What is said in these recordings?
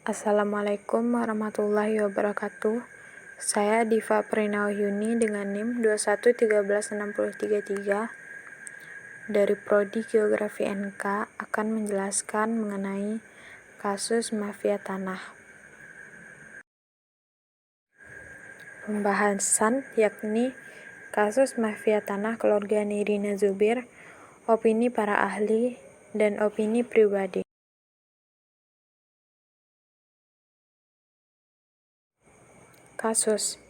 Assalamualaikum warahmatullahi wabarakatuh. Saya Diva Prinawyuni dengan NIM 2131633 dari Prodi Geografi NK akan menjelaskan mengenai kasus mafia tanah. Pembahasan yakni kasus mafia tanah keluarga Nirina Zubir, opini para ahli, dan opini pribadi. Kasus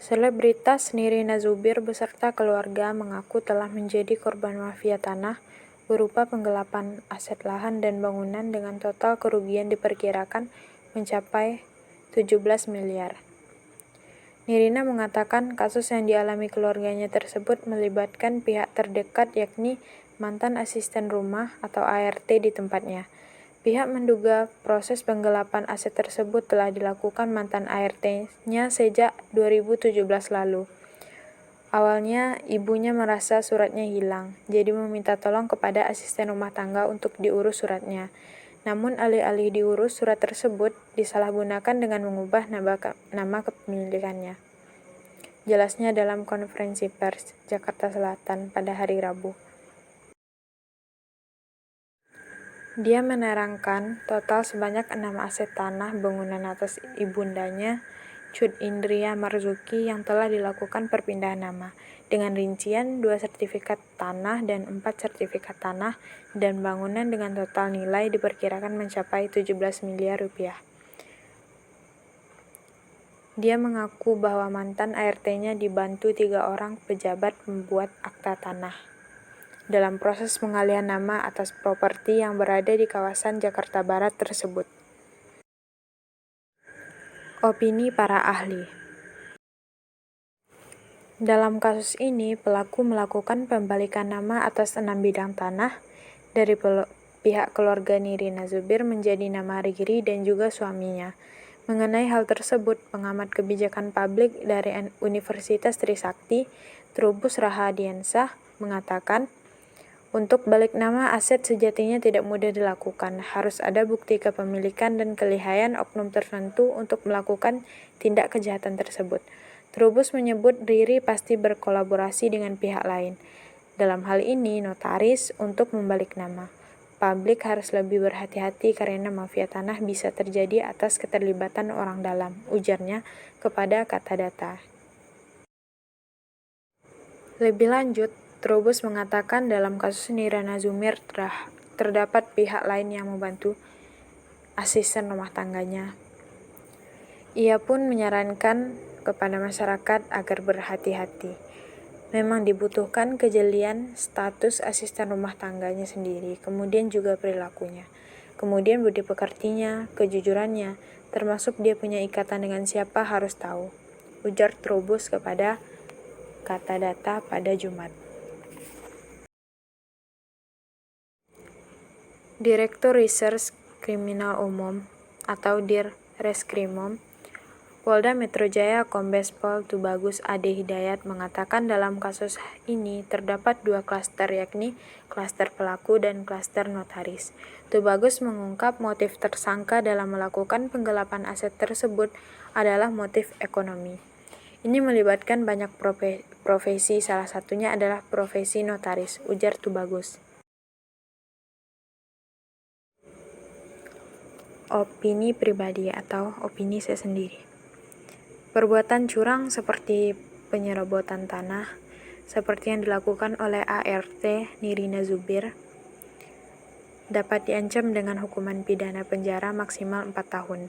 selebritas Nirina Zubir beserta keluarga mengaku telah menjadi korban mafia tanah berupa penggelapan aset lahan dan bangunan dengan total kerugian diperkirakan mencapai 17 miliar. Nirina mengatakan kasus yang dialami keluarganya tersebut melibatkan pihak terdekat yakni mantan asisten rumah atau ART di tempatnya. Pihak menduga proses penggelapan aset tersebut telah dilakukan mantan ART-nya sejak 2017 lalu. Awalnya, ibunya merasa suratnya hilang, jadi meminta tolong kepada asisten rumah tangga untuk diurus suratnya. Namun alih-alih diurus surat tersebut disalahgunakan dengan mengubah nama kepemilikannya. Jelasnya dalam konferensi pers Jakarta Selatan pada hari Rabu. Dia menerangkan total sebanyak 6 aset tanah bangunan atas ibundanya, Cut Indria Marzuki, yang telah dilakukan perpindahan nama, dengan rincian 2 sertifikat tanah dan 4 sertifikat tanah dan bangunan dengan total nilai diperkirakan mencapai 17 miliar rupiah. Dia mengaku bahwa mantan ART-nya dibantu 3 orang pejabat membuat akta tanah dalam proses pengalihan nama atas properti yang berada di kawasan Jakarta Barat tersebut. Opini para ahli. Dalam kasus ini, pelaku melakukan pembalikan nama atas 6 bidang tanah dari pihak keluarga Nirina Zubir menjadi nama Riri dan juga suaminya. Mengenai hal tersebut, pengamat kebijakan publik dari Universitas Trisakti, Trubus Rahadiansah, mengatakan, untuk balik nama aset sejatinya tidak mudah dilakukan. Harus ada bukti kepemilikan dan kelihayan oknum tertentu untuk melakukan tindak kejahatan tersebut. Trubus menyebut Riri pasti berkolaborasi dengan pihak lain. Dalam hal ini, notaris untuk membalik nama. Publik harus lebih berhati-hati karena mafia tanah bisa terjadi atas keterlibatan orang dalam, ujarnya kepada Kata Data. Lebih lanjut, Trubus mengatakan dalam kasus Nirina Zubir terdapat pihak lain yang membantu asisten rumah tangganya. Ia pun menyarankan kepada masyarakat agar berhati-hati. Memang dibutuhkan kejelian status asisten rumah tangganya sendiri, kemudian juga perilakunya, kemudian budi pekertinya, kejujurannya, termasuk dia punya ikatan dengan siapa harus tahu, ujar Trubus kepada Kata Data pada Jumat. Direktur Reserse Kriminal Umum atau Dir Reskrimum Polda Metro Jaya Kombes Pol Tubagus Ade Hidayat mengatakan dalam kasus ini terdapat 2 klaster yakni klaster pelaku dan klaster notaris. Tubagus mengungkap motif tersangka dalam melakukan penggelapan aset tersebut adalah motif ekonomi. Ini melibatkan banyak profesi, salah satunya adalah profesi notaris, ujar Tubagus. Opini pribadi atau opini saya sendiri. Perbuatan curang seperti penyerobotan tanah, seperti yang dilakukan oleh ART Nirina Zubir, dapat diancam dengan hukuman pidana penjara maksimal 4 tahun.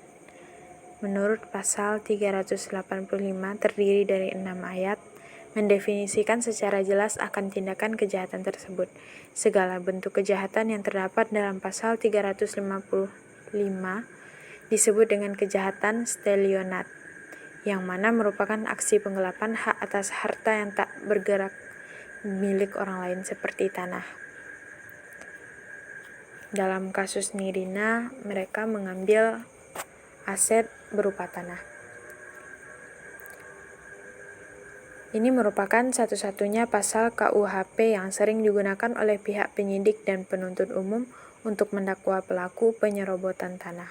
Menurut pasal 385 terdiri dari 6 ayat, mendefinisikan secara jelas akan tindakan kejahatan tersebut. Segala bentuk kejahatan yang terdapat dalam pasal 355 disebut dengan kejahatan stelionat, yang mana merupakan aksi penggelapan hak atas harta yang tak bergerak milik orang lain seperti tanah. Dalam kasus Nirina, mereka mengambil aset berupa tanah. Ini merupakan satu-satunya pasal KUHP yang sering digunakan oleh pihak penyidik dan penuntut umum untuk mendakwa pelaku penyerobotan tanah.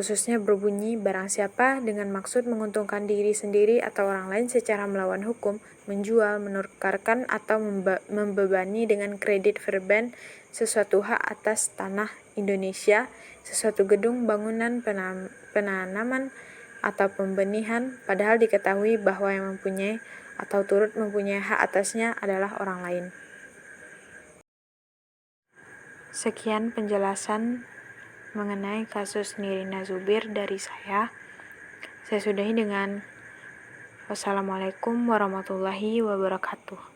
khususnya berbunyi, barang siapa dengan maksud menguntungkan diri sendiri atau orang lain secara melawan hukum, menjual, menukarkan, atau membebani dengan kredit verban sesuatu hak atas tanah Indonesia, sesuatu gedung, bangunan, penanaman, atau pembenihan, padahal diketahui bahwa yang mempunyai atau turut mempunyai hak atasnya adalah orang lain. Sekian penjelasan mengenai kasus Nirina Zubir dari saya. Saya sudahi dengan wassalamualaikum warahmatullahi wabarakatuh.